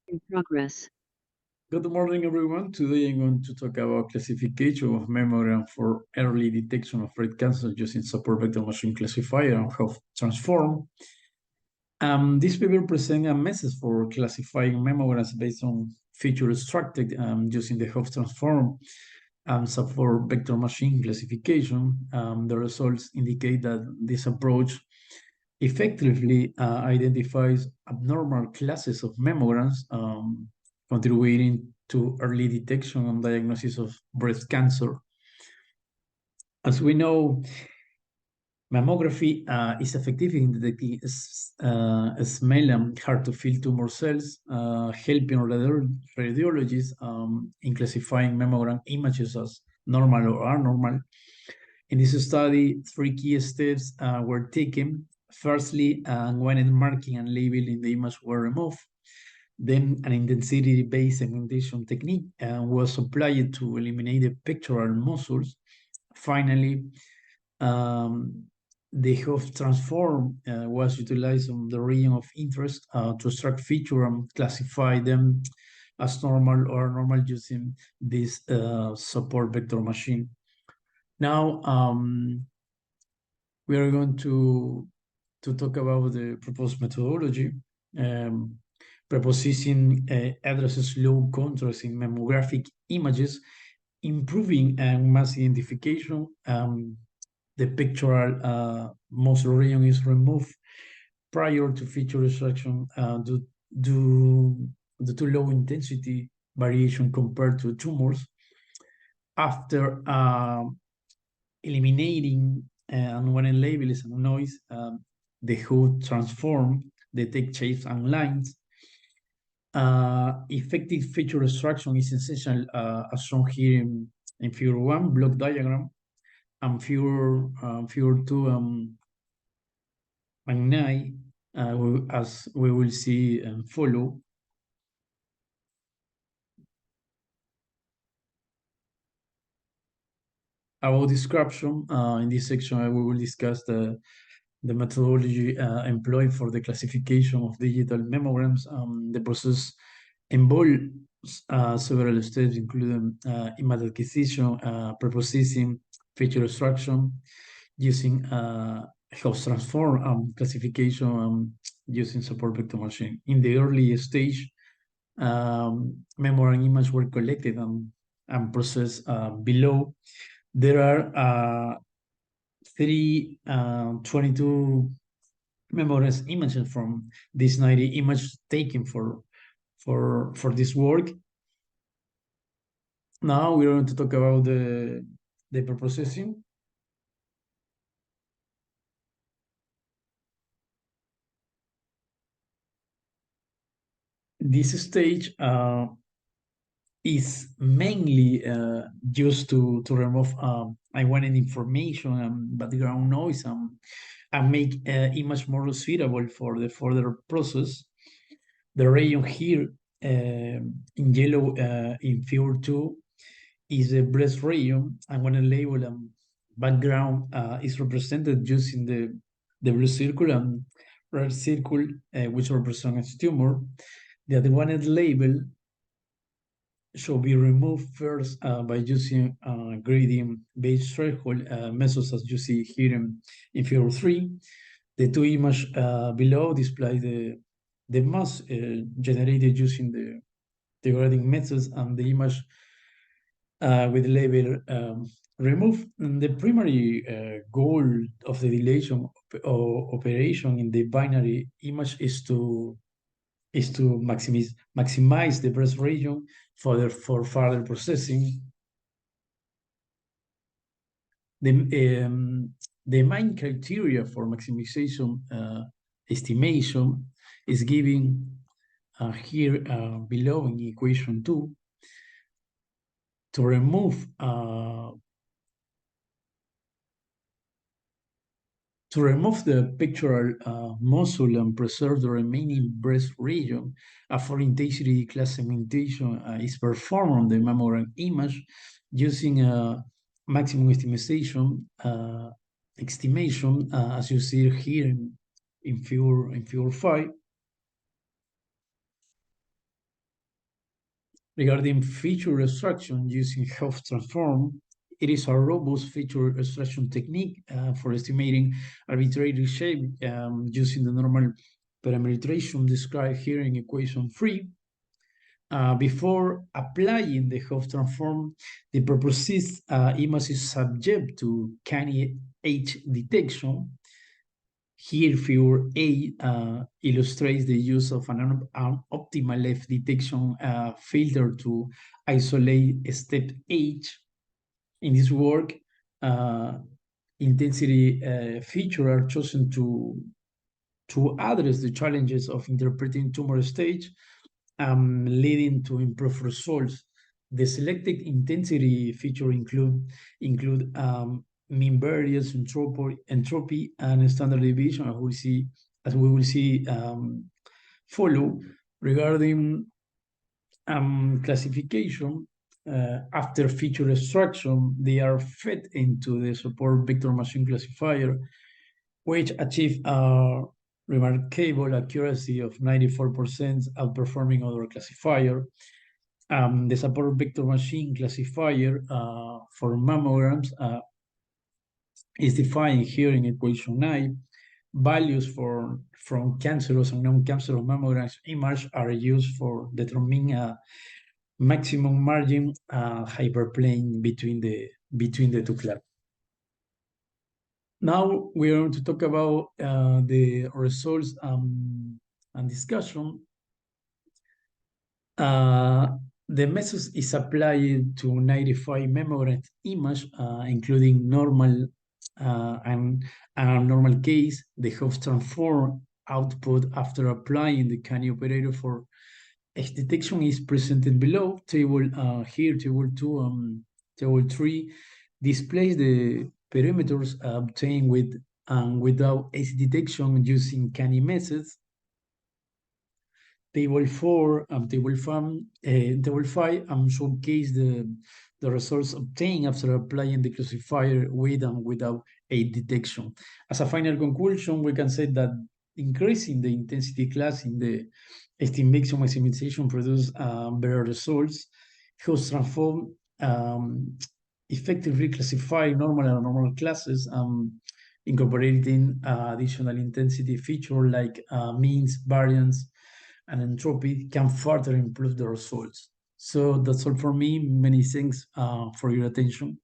In progress. Good morning, everyone. Today I'm going to talk about classification of mammogram for early detection of breast cancer using support vector machine classifier and Hough transform. This paper presents a message for classifying mammograms based on feature extracted using the Hough transform and support vector machine classification. The results indicate that this approach effectively identifies abnormal classes of mammograms, contributing to early detection and diagnosis of breast cancer. As we know, mammography is effective in detecting small and hard to fill tumor cells, helping radiologists in classifying mammogram images as normal or abnormal. In this study, three key steps were taken. Firstly, when marking and labeling the image were removed. Then an intensity-based segmentation technique was applied to eliminate the pectoral muscles. Finally, the Hough transform was utilized on the region of interest to extract features and classify them as normal or abnormal using this support vector machine. Now, we are going to talk about the proposed methodology. Preprocessing addresses low contrast in mammographic images, improving mass identification. The pictorial muscle region is removed prior to feature extraction due to low intensity variation compared to tumors. After eliminating and when label is a noise, the Hough transform detect shapes and lines. Effective feature extraction is essential, as shown here in figure 1 block diagram, and figure 2 and 9, as we will see and follow. About description, in this section, we will discuss the methodology employed for the classification of digital mammograms. The process involves several steps, including image acquisition, preprocessing, feature extraction, using Hough transform classification using support vector machine. In the early stage, mammogram images were collected and processed below. There are 22 memories images from these 90 images taken for this work. Now we're going to talk about the preprocessing. This stage is mainly used to remove unwanted information and background noise and make image more suitable for the further process. The region here in yellow in figure 2 is the breast region, and when a label and background is represented using the blue circle and red circle, which represents tumor. The unwanted label should be removed first by using gradient-based threshold methods, as you see here in figure 3. The two images below display the mass generated using the gradient methods and the image with label removed. And the primary goal of the dilation operation in the binary image is to maximize the breast region for further processing. The main criteria for maximization estimation is given here below in equation 2. To remove the pectoral muscle and preserve the remaining breast region, a full intensity class segmentation is performed on the mammogram image using a maximum estimation, as you see here in figure 5. Regarding feature extraction using Hough transform, it is a robust feature extraction technique for estimating arbitrary shape using the normal parameterization described here in equation 3. Before applying the Hough transform, the proposed image is subject to canny H detection. Here, figure A illustrates the use of an optimal F detection filter to isolate step H. In this work, intensity features are chosen to address the challenges of interpreting tumor stage, leading to improved results. The selected intensity feature include mean variance, entropy, and standard deviation, as we will see follow. Regarding classification, after feature extraction, they are fed into the support vector machine classifier, which achieve a remarkable accuracy of 94%, outperforming other classifier. The support vector machine classifier for mammograms is defined here in equation 9. Values from cancerous and non-cancerous mammograms image are used for determining a maximum margin hyperplane between the two clusters. Now we're going to talk about the results and discussion. The method is applied to 95 mammogram image, including normal and abnormal case. The Hough transform output after applying the canny operator for X detection is presented below. Table here, table 2, table 3 displays the parameters obtained with without X detection using canny methods. Table 4 and table 5 showcase the results obtained after applying the classifier with and without a detection. As a final conclusion, we can say that increasing the intensity class in the estimation maximization produce better results. Hough transform effectively classify normal and abnormal classes, incorporating additional intensity feature like means, variance, and entropy can further improve the results. So that's all for me. Many thanks for your attention.